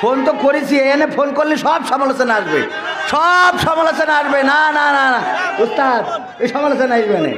Phone তো করেছি, এনে ফোন করলে সব সমালোচনা আসবে, সব সমালোচনা আসবে। না না না না উস্তাদ, এই সমালোচনা আসবে না।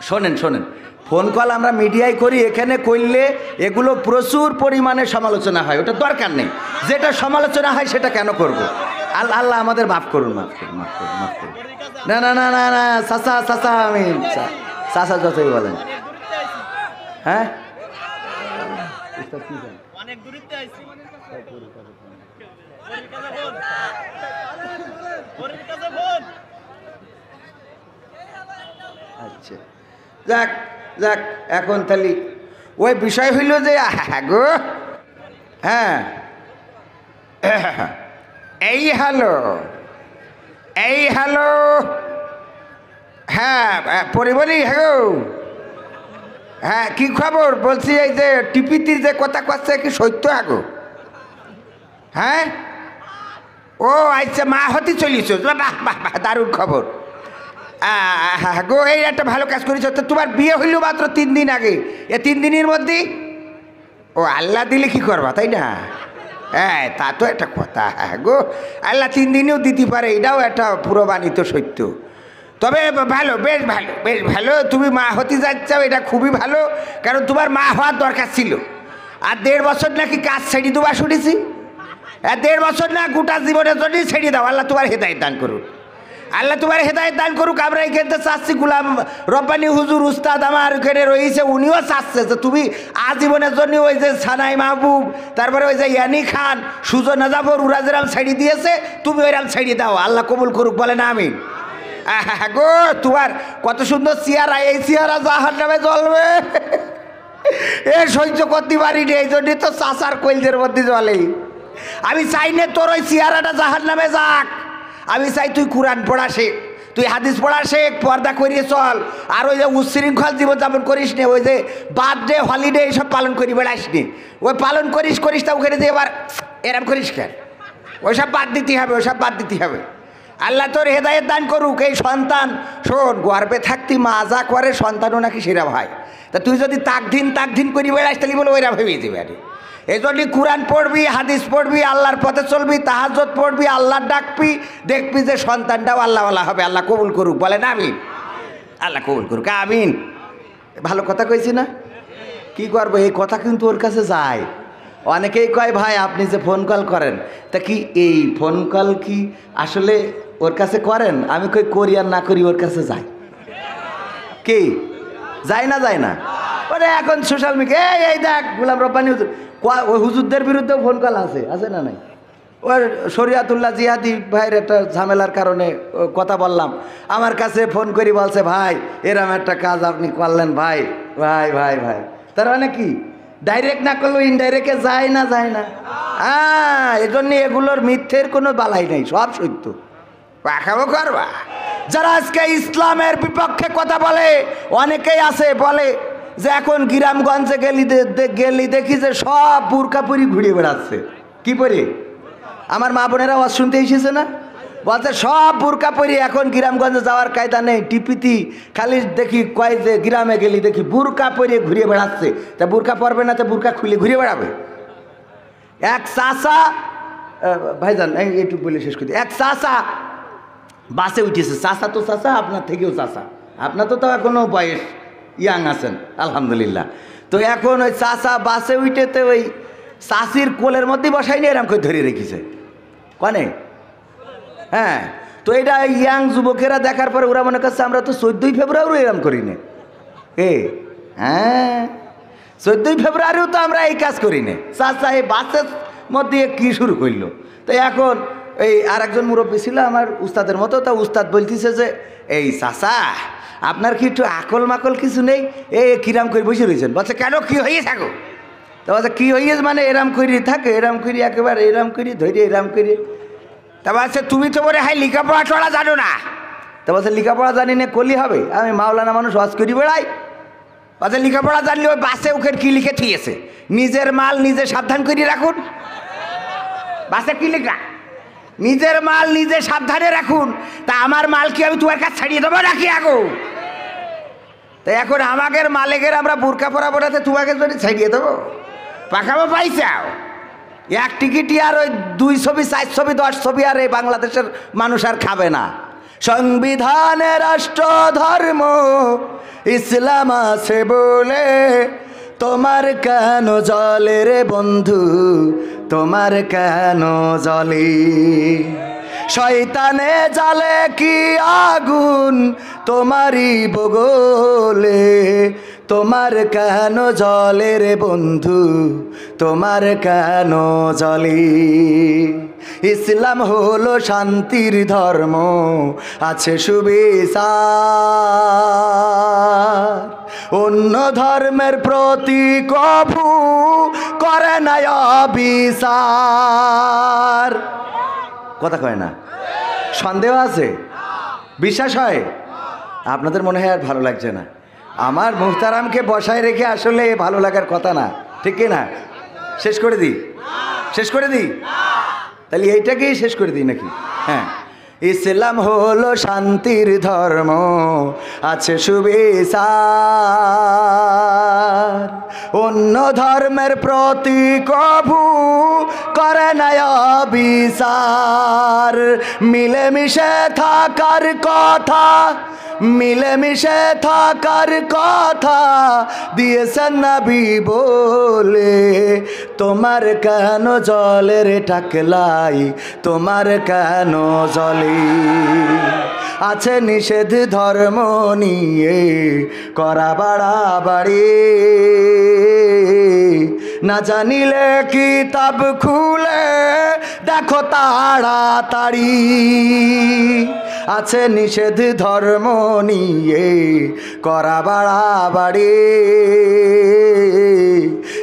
শোনেন শোনেন, ফোন কল আমরা মিডিয়ায় করি, এখানে করলে এগুলো প্রচুর পরিমাণে সমালোচনা হয়, ওটা দরকার নেই। যেটা সমালোচনা হয় সেটা কেন করব? আল্লাহ আল্লাহ আমাদের মাফ করুন, মাফ করুন, মাফ করুন, মাফ করুন। না না না না না চাচা চাচা, আমি চাচা যতই বলেন। হ্যাঁ আচ্ছা, যাক যাক, এখন তাহলে ওই বিষয় হইল যে গো, হ্যাঁ এই হ্যালো, এই হ্যালো, হ্যাঁ পরিবারই, হ্যাঁ হ্যাঁ কি খবর? বলছি এই যে টিপিতির যে কথা করছে কি সত্য? আগো হ্যাঁ, ও আচ্ছা, মা হতে চলিস, বাহ বাহ বাহ, দারুণ খবর গো। এই একটা ভালো কাজ করেছ। তো তোমার বিয়ে হইল মাত্র 3 দিন আগে, এ 3 দিনের মধ্যে ও আল্লাহ দিলে কি করবা, তাই না? হ্যাঁ তা তো একটা কথা। হ্যাঁ গো, আল্লাহ 3 দিনেও দিতে পারে, এটাও একটা পুরোবানিত সত্য। তবে ভালো, বেশ ভালো, বেশ ভালো। তুমি মা হতে যাচ্ছাও, এটা খুবই ভালো, কারণ তোমার মা হওয়ার দরকার ছিল। আর 1.5 বছর নাকি কাজ ছেড়ে দেওয়া শুনেছি। 1.5 বছর না, গোটা জীবনের জন্যই ছেড়ে দাও। আল্লাহ তোমার হেদায়েত দান করুন, আল্লাহ তোমার হেদায়েত দান করুক। আমরা এখানে চাচ্ছি, গোলাম রব্বানি হুজুর উস্তাদ আমার এখানে রয়েছে, উনিও চাচ্ছে যে তুমি আজীবনের জন্য ওই যে সানাই মাহবুব, তারপরে ওই যে ইয়ানি খান, সুজন নাজাফর, ওরা যেরাম ছেড়ে দিয়েছে, তুমি ওইরাম ছেড়ে দাও। আল্লাহ কবুল করুক, বলে না আমিন। গো তোমার কত সুন্দর চেহারা, এই চেহারা জাহান্নামে জ্বলবে, এ সহ্য করতে পারিনি, এই জন্যই তো চাচার কইলদের মধ্যে জ্বলে। আমি চাই না তোর ওই চেহারাটা জাহান্নামে যাক, আমি চাই তুই কোরআন পড়া শেখ, তুই হাদিস পড়া শেখ, পর্দা করিয়ে চল। আর ওই যে উচ্ছৃঙ্খল জীবনযাপন করিস নে, ওই যে বার্থডে হলিডে এইসব পালন করি বেড়াইস নি, ওই পালন করিস করিস তা ওখানে যে এবার এরম করিস কেন? ওইসব বাদ দিতে হবে, ওইসব বাদ দিতে হবে। আল্লাহ তোর হেদায়েত দান করুক। এই সন্তান, শোন, গর্বে থাকতি মা যা করে সন্তানও নাকি সেরা ভাই। তা তুই যদি তাকদিন করি বেড়াইস, তাহলে বলে ওইরা ভেবে যাবে। আরে এই জন্য কোরআন পড়বি, হাদিস পড়বি, আল্লাহর পথে চলবি, তাহাজ্জুদ পড়বি, আল্লাহর ডাকবি, দেখবি যে সন্তানটাও আল্লাহওয়ালা হবে। আল্লাহ কবুল করুক, বলে না আমিন। আল্লাহ কবুল করুক, আমিন। ভালো কথা কইছি না? কি করবো, এই কথা কিন্তু ওর কাছে যায়। অনেকেই কয় ভাই আপনি যে ফোন কল করেন, তা কি এই ফোন কল কি আসলে ওর কাছে করেন? আমি কই করি আর না করি, ওর কাছে যাই। কি যায় না? যায় না? ওরে এখন সোশ্যাল মিডিয়া, এই দেখ গোলাম রব্বানি হুজুর, ওই হুজুরদের বিরুদ্ধেও ফোন কল আছে না নাই? ওর শরিয়াতুল্লাহ জিহাদি ভাইয়ের একটা ঝামেলার কারণে কথা বললাম, আমার কাছে ফোন করি বলছে ভাই এরম একটা কাজ আপনি করলেন ভাই, ভাই ভাই ভাই। তার মানে কি, ডাইরেক্ট না করলেও ইনডাইরেক্টে যায় না? যায় না? হ্যাঁ, এজন্য এগুলোর মিথ্যের কোনো বালাই নেই, সব সত্য। পাখাবো করবা যারা আজকে ইসলামের বিপক্ষে কথা বলে, অনেকেই আছে বলে যে এখন গ্রামগঞ্জে গেলি দেখি যে সব বুরকা পরি ঘুরে বেড়াচ্ছে। কি পরি? আমার মা বোনেরা আওয়াজ শুনতে এসেছে না? বলছে সব বুরকা পরি এখন গ্রামগঞ্জে যাওয়ার কায়দা নেই, টিপিতি খালি দেখি কয় যে গ্রামে গেলি দেখি বুরকা পরে ঘুরে বেড়াচ্ছে। তা বুরকা পরবে না, তো বুরকা খুলে ঘুরে বেড়াবে? এক চাচা, ভাইজান একটু বলে শেষ করি, এক চাচা বাসে উঠেছে। চাচা তো চাচা, আপনার থেকেও চাচা, আপনার তো এখনো বয়স ইয়াং আছেন আলহামদুলিল্লাহ। তো এখন ওই চাচা বাসে উঠেতে ওই চাষির কোলের মধ্যে বসাইনি, এরম করে ধরে রেখেছে কনে। হ্যাঁ, তো এটা ইয়াং যুবকেরা দেখার পরে ওরা মনে করছে আমরা তো 14ই ফেব্রুয়ারি এরম করি না। হ্যাঁ, 14ই ফেব্রুয়ারিও তো আমরা এই কাজ করি না। চাচা এই বাসের মধ্যে কি শুরু করলো? তো এখন এই আর একজন মুরব্বী ছিল আমার উস্তাদের মতো, তা উস্তাদ বলতেছে যে এই চাচা আপনার কি একটু আকল মাকল কিছু নেই? কিরাম করে বসে রয়েছেন। বলছে কেন, কি হয়ে থাকো? তা বলছে কি হয়েছে মানে এরাম করি থাকে, এরাম করি একেবারে এরাম করি ধরে এরাম করি। তা বলছে তুমি তো বলে হাই লেখাপড়া টড়া জানো না। তা বলছে লেখাপড়া জানি না কলি হবে, আমি মাওলানা মানুষ ওয়াজ করি বেড়াই। বলছে লেখাপড়া জানলে ওই বাসে ওকে কি লিখে থিয়েছে, নিজের মাল নিজে সাবধান করে রাখুন। বাসে কি লেখা? নিজের মাল নিজে সাবধানে রাখুন। তা আমার মাল কি আমি তোমার কাছে ছাড়িয়ে দেবো নাকি আগো? তা এখন আমাদের মালিকের আমরা বোরকা পরা পড়াতে তোমাকে যদি ছাড়িয়ে দেবো? পাকাবো পাইছাও এক টিকিটই আর ওই 2 ছবি 4 ছবি 10 ছবি আর এই বাংলাদেশের মানুষ আর খাবে না। সংবিধানে রাষ্ট্র ধর্ম ইসলাম আছে বলে তোমার কেন জলে রে বন্ধু, তোমার কেন জলে? শয়তানে জালে কি আগুন তোমারই বগলে, তোমার কেন জলে রে বন্ধু, তোমার কেন জলে? ইসলাম হলো শান্তির ধর্ম, আছে সুবিচার, অন্য ধর্মের প্রতি কভু করে না অবিচার। কথা কয় না? সন্দেহ আছে? বিশ্বাস হয়? আপনাদের মনে হয় আর ভালো লাগছে না? আমার মুহতারামকে বসায় রেখে আসলে ভালো লাগার কথা না, ঠিক না? শেষ করে দিই, শেষ করে দিই, তাহলে এইটাকেই শেষ করে দিই নাকি? হ্যাঁ, ইসলাম হলো শান্তির ধর্ম, আছে সুবিচার, অন্য ধর্মের প্রতি কভু করে না অবিচার। মিলেমিশে থাকার কথা, মিলেমিশে থাকার কথা দিয়েছেন নবী বলে, তোমার কেন জলের টাকলাই, তোমার কেন জলে? আছে নিষেধ ধর্ম নিয়ে করা বাড়াবাড়ি, না জানিলে কিতাব খুলে দেখো তাড়াতাড়ি। আছে নিষেধ ধর্ম নিয়ে করা বাড়াবাড়ি,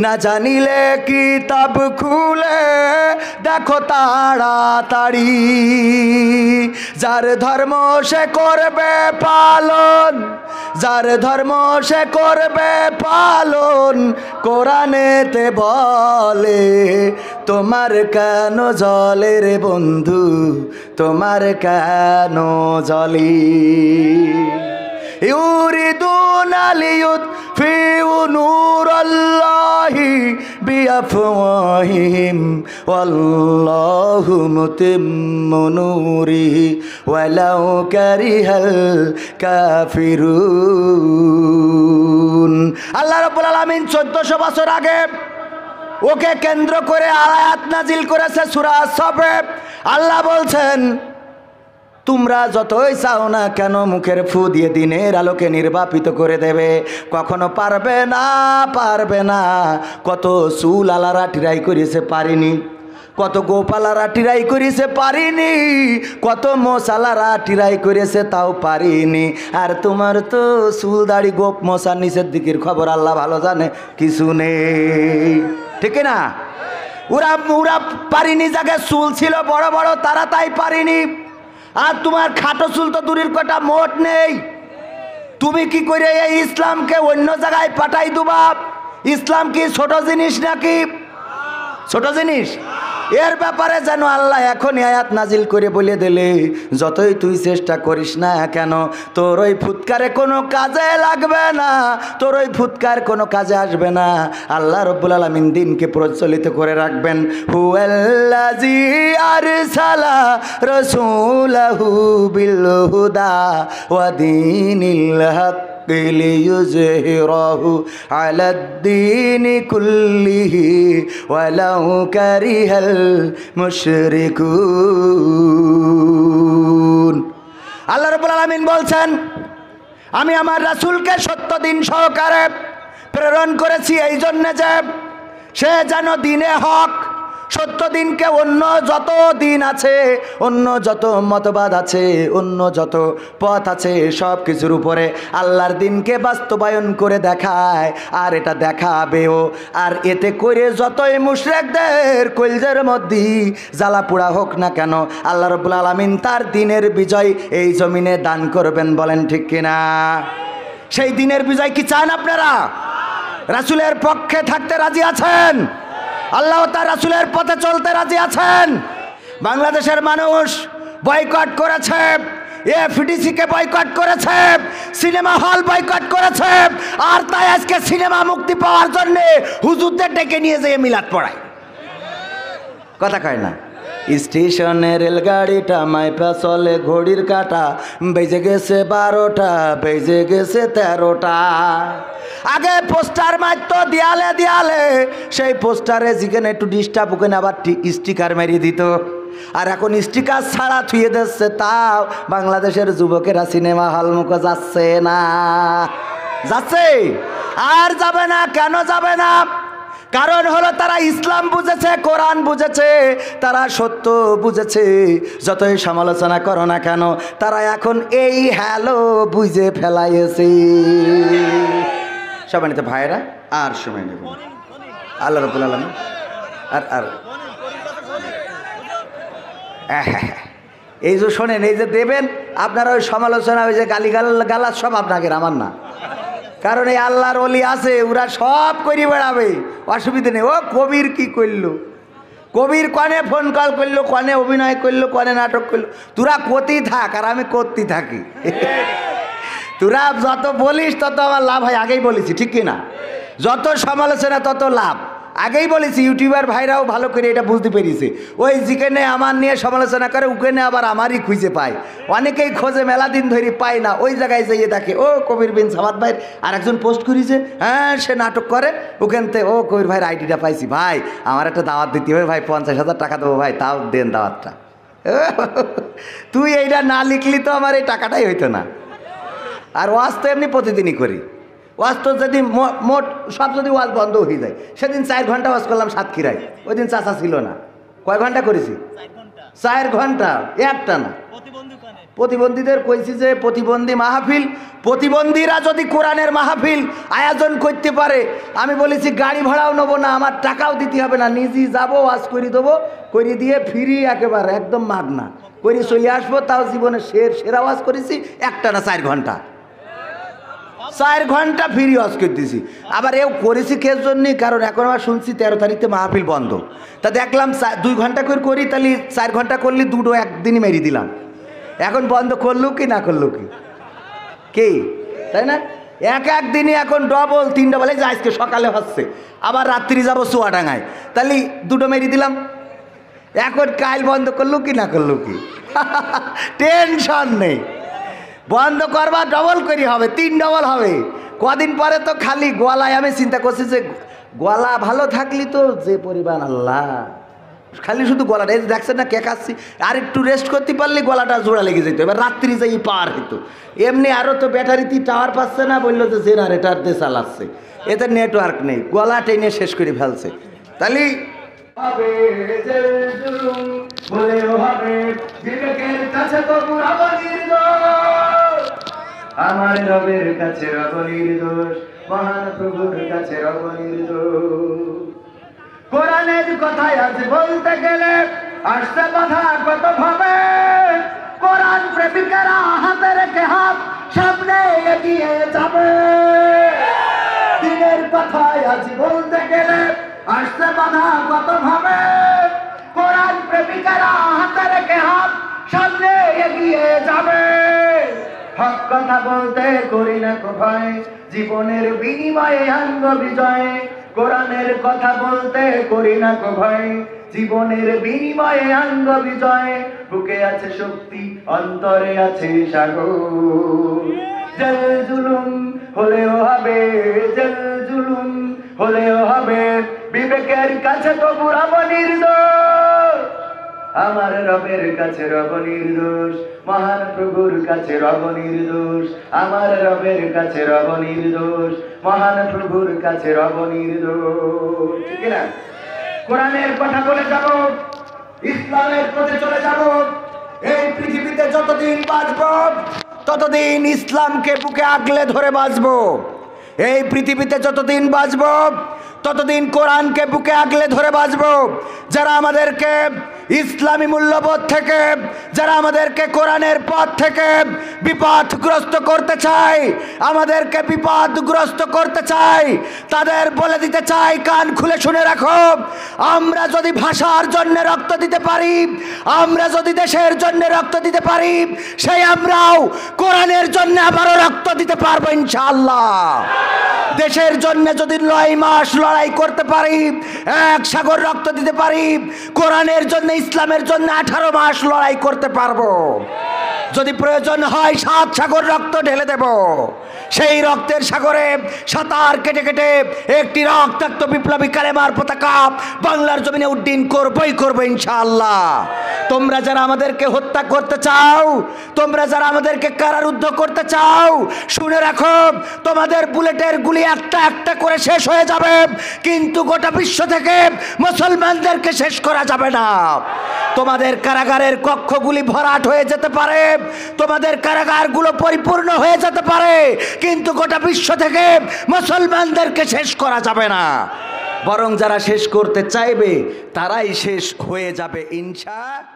না জানিলে কিতাব খুলে দেখো তাড়াতাড়ি। যার ধর্ম সে করবে পালন, যার ধর্ম সে করবে পালন, কোরআনেতে বলে তোমার কেন জলে রে বন্ধু, তোমার কেন জলে? ইউরিদুনা লিয়ুতফিউ নূরাল্লাহি বিআফওয়াহিহিম ওয়াল্লাহু মুতিম্মু নূরিহি ওয়ালাউ কারিহাল কাফিরুন। আল্লাহ রাব্বুল আলামিন 1400 বছর আগে ওকে কেন্দ্র করে আয়াত নাজিল করেছে সূরা সফে। আল্লাহ বলছেন, তোমরা যতই চাও না কেন মুখের ফু দিয়ে দিনের আলোকে নির্বাপিত করে দেবে, কখনো পারবে না, পারবে না। কত চুল আলারা টিরাই করেছে, পারিনি। কত গোপালারা টিরাই করেছে, পারিনি। কত মশালারা টিরাই করেছে, তাও পারিনি। আর তোমার তো চুল দাড়ি গোপ মশার নিচের দিকের খবর আল্লাহ ভালো জানে, কিছু নেই, ঠিক না? ওরা ওরা পারিনি, যাকে চুল ছিল বড় বড় তারা তাই পারিনি। আর তোমার খাটো চুল তো দূরের কথা, মোট নেই। তুমি কি করে এই ইসলামকে অন্য জায়গায় পাঠাই দিবা? ইসলাম কি ছোট জিনিস নাকি? ছোট জিনিস? এর ব্যাপারে যেন আল্লাহ এখন আয়াত নাজিল করে বলে দিলে, যতই তুই চেষ্টা করিস না কেন তোর ওই ফুৎকারে কোনো কাজে লাগবে না, তোর ওই ফুৎকার কোনো কাজে আসবে না। আল্লাহ রাব্বুল আলামিন দিনকে প্রচলিত করে রাখবেন। হুয়াল্লাযী আরসালা রাসূলাহু বিল হুদা ওয়া দীনিল হক লিইয়ুযহিরাহু আলাদ-দীনি কুল্লিহি ওয়ালাউ কারিহাল মুশরিকুন। আল্লাহ রাব্বুল আলামিন বলছেন, আমি আমার রাসূলকে সত্য দিন সহকারে প্রেরণ করেছি এই জন্য যে সে যেন দিনে হক, সত্য দিনকে অন্য যত দিন আছে, অন্য যত মতবাদ আছে, অন্য যত পথ আছে, সব কিছুর উপরে আল্লাহর দিনকে বাস্তবায়ন করে দেখায়। আর এটা দেখাবেও। আর এতে করে যতই মুশরিকদের কলজের মধ্যে জ্বালা পোড়া হোক না কেন, আল্লাহ রাব্বুল আলামিন তার দিনের বিজয় এই জমিনে দান করবেন। বলেন ঠিক কিনা? সেই দিনের বিজয় কি চান আপনারা? রাসূলের পক্ষে থাকতে রাজি আছেন? আল্লাহ তার রাসূলের পথে চলতে রাজি আছেন? বাংলাদেশের মানুষ বয়কট করেছে, এফডিসিকে বয়কট করেছে, সিনেমা হল বয়কট করেছে, আর তাই আজকে সিনেমা মুক্তি পাওয়ার জন্য হুজুরদের ডেকে নিয়ে যেয়ে মিলাদ পড়ায়। কথা কয় না? স্টেশনে রেলগাড়িটা মাইপা চলে ঘড়ির কাটা, বেজে গেছে 12টা, বেজে গেছে 13টা। আগে পোস্টার মারতো দেয়ালে দেয়ালে, সেই পোস্টারে যেখানে একটু ডিস্টার্ব ওখানে আবার স্টিকার মেরিয়ে দিত। আর এখন স্টিকার ছাড়া থুয়ে দিচ্ছে, তাও বাংলাদেশের যুবকেরা সিনেমা হল মুখে যাচ্ছে না। যাচ্ছে আর যাবে না। কেন যাবে না? কারণ হলো তারা ইসলাম বুঝেছে, কোরআন বুঝেছে, তারা সত্য বুঝেছে। যতই সমালোচনা করো না কেন, তারা এখন এই হ্যালো বুঝে ফেলাইছে। সম্মানিত ভাইরা, আর সময় নেব আল্লাহ রাব্বুল আলামিন। আর এই যে শোনেন, এই যে দেবেন আপনারা, ওই সমালোচনা, ওই যে গালাজ সব আপনাকে, আমার না। কারণ এই আল্লাহর ওলি আছে, ওরা সব করি বেড়াবে, অসুবিধা নেই। ও কবির কি করলো, কবির কনে ফোন কল করলো, কনে অভিনয় করলো, কনে নাটক করলো, তোরা করতেই থাক আর আমি করতেই থাকি। তোরা যত বলিস তত আমার লাভ হয়, আগেই বলেছি ঠিক কিনা? যত সমালোচনা তত লাভ, আগেই বলেছি। ইউটিউবার ভাইরাও ভালো করে এটা বুঝতে পেরেছে। ওই যেখানে আমার নিয়ে সমালোচনা করে ওখানে আবার আমারই খুঁজে পায়। অনেকেই খোঁজে, মেলা দিন ধরে পায় না, ওই জায়গায় যেয়ে দেখে ও কবির বিন সামাদ ভাইয়ের আর একজন পোস্ট করেছে, হ্যাঁ সে নাটক করে, ওখান থেকে ও কবির ভাইয়ের আইডিটা পাইছি, ভাই আমার একটা দাওয়াত দিতে হবে ভাই, 50,000 টাকা দেবো ভাই, তাও দেন দাওয়াতটা। তুই এইটা না লিখলি তো আমার এই টাকাটাই হইতো না। আর ওয়াজ তো এমনি প্রতিদিনই করি। ওয়াজ তো যদি মোট সব যদি ওয়াজ বন্ধ হয়ে যায়, সেদিন 4 ঘন্টা ওয়াজ করলাম সাতক্ষীরায়, ওই দিন চাচা ছিল না। কয় ঘন্টা করেছি? 4 ঘন্টা, একটা না। প্রতিবন্ধীদের কইছি যে প্রতিবন্ধী মাহফিল, প্রতিবন্ধীরা যদি কোরআনের মাহফিল আয়োজন করতে পারে, আমি বলেছি গাড়ি ভাড়াও নেবো না, আমার টাকাও দিতে হবে না, নিজেই যাবো, ওয়াজ করে দেবো, করে দিয়ে ফিরি একেবারে একদম মাগনা করে চলে আসবো। তাও জীবনে সেরা ওয়াজ করেছি, একটা না 4 ঘন্টা, 4 ঘন্টা ফ্রি ওয়াজ করতেছি। আবার এও করেছি কের জন্যে, কারণ এখন আবার শুনছি 13 তারিখে মাহফিল বন্ধ, তা দেখলাম 2 ঘন্টা করে করি, তাহলে 4 ঘন্টা করলে দুটো একদিনই মেরে দিলাম। এখন বন্ধ করলো কি না করলো কি, তাই না? একদিনই এখন ডবল 3 ডবল, এই যে আজকে সকালে হচ্ছে, আবার রাত্রি যাবো চুয়াডাঙ্গায়, তাহলে দুটো মেরে দিলাম। এখন কাল বন্ধ করলো কি না করলো কি, টেনশন নেই। বন্ধ করবা ডবল করি হবে, 3 ডবল হবে। কদিন পরে তো খালি গলায়, আমি চিন্তা করছি যে গলা ভালো থাকলি তো যে পরিমাণ আল্লাহ, খালি শুধু গলাটা, এই দেখছেন না কেক আসছি, আর একটু রেস্ট করতে পারলে গলাটা জোড়া লেগে যেত, এবার রাত্রি যাই পার হতো। এমনি আরও তো ব্যাটারিতে টাওয়ার পাচ্ছে না, বললো যে জেনারেটার দিয়ে চালাচ্ছে, এতে নেটওয়ার্ক নেই, গলা টেনে শেষ করে ফেলছে। তাহলে আমার রবের কাছে রব নির্দোষ, মহান প্রভুর কাছে রব নির্দোষ। কোরআনের কথায় আজ বলতে গেলে আসছে বাধা কত ভাবে, কোরআন প্রেমিকেরা হাতে রেখে হাত সামনে এগিয়ে যাবে। দিনের কথায় আজ বলতে গেলে আসছে বাধা কত ভাবে, কোরআন প্রেমিকেরা হাতে রেখে হাত সামনে এগিয়ে যাবে। হক কথা বলতে করি না কো ভয়, জীবনের বিনিময়ে আনব বিজয়। কোরআনের কথা বলতে করি না কো ভয়, জীবনের বিনিময়ে আনব বিজয়। বুকে আছে শক্তি, অন্তরে আছে সাগর। জেল জুলুম হলেও হবে, জেল জুলুম হলেও হবে, বিবেকের কাছে তবু রব নির্দোষ। আমার রবের কাছে রব নির্দোষ, মহান প্রভুর কাছে রব নির্দোষ। আমার রবের কাছে রব নির্দোষ, মহান প্রভুর কাছে রব নির্দোষ। ঠিক না? কোরআনের কথা বলে যাব, ইসলামের পথে চলে যাব। এই পৃথিবীতে যতদিন বাঁচব ততদিন ইসলামকে বুকে আগলে ধরে বাঁচব। এই পৃথিবীতে যতদিন বাঁচব ততদিন কোরআনকে বুকে আগলে ধরে বাঁচব। যারা আমাদেরকে ইসলামী মূল্যবোধ থেকে, যারা আমাদেরকে কোরআনের পথ থেকে বিপদগ্রস্ত করতে চায়, আমাদেরকে বিপদগ্রস্ত করতে চায়, তাদের বলে দিতে চাই, কান খুলে শুনে রাখো, আমরা যদি ভাষার জন্য রক্ত দিতে পারি, আমরা যদি দেশের জন্য রক্ত দিতে পারি, সেই আমরাও কোরআনের জন্য আবারও রক্ত দিতে পারবো ইনশাআল্লাহ। দেশের জন্য যদি 9 মাস লড়াই করতে পারি, 1 সাগর রক্ত দিতে পারি, কোরআনের জন্য, ইসলামের জন্য 18 মাস লড়াই করতে পারবো। যদি প্রয়োজন হয় 7 সাগর রক্ত ঢেলে দেব। সেই রক্তের সাগরে সাঁতার কেটে কেটে একটি রক্তাক্ত বিপ্লবী কালেমার পতাকা বাংলার জমিনে উড্ডীন করবই করবো ইনশাআল্লাহ। তোমরা যারা আমাদেরকে হত্যা করতে চাও, তোমরা যারা আমাদেরকে কারারুদ্ধ করতে চাও, শুনে রাখো, তোমাদের বুলেটের গুলি একটা একটা করে শেষ হয়ে যাবে, কিন্তু গোটা বিশ্ব থেকে মুসলমানদেরকে শেষ করা যাবে না। তোমাদের কারাগারের কক্ষগুলি ভরাট হয়ে যেতে পারে, তোমাদের কারাগারগুলো পরিপূর্ণ হয়ে যেতে পারে, কিন্তু গোটা বিশ্ব থেকে মুসলমানদেরকে শেষ করা যাবে না। বরং যারা শেষ করতে চাইবে তারাই শেষ হয়ে যাবে ইনশাআল্লাহ।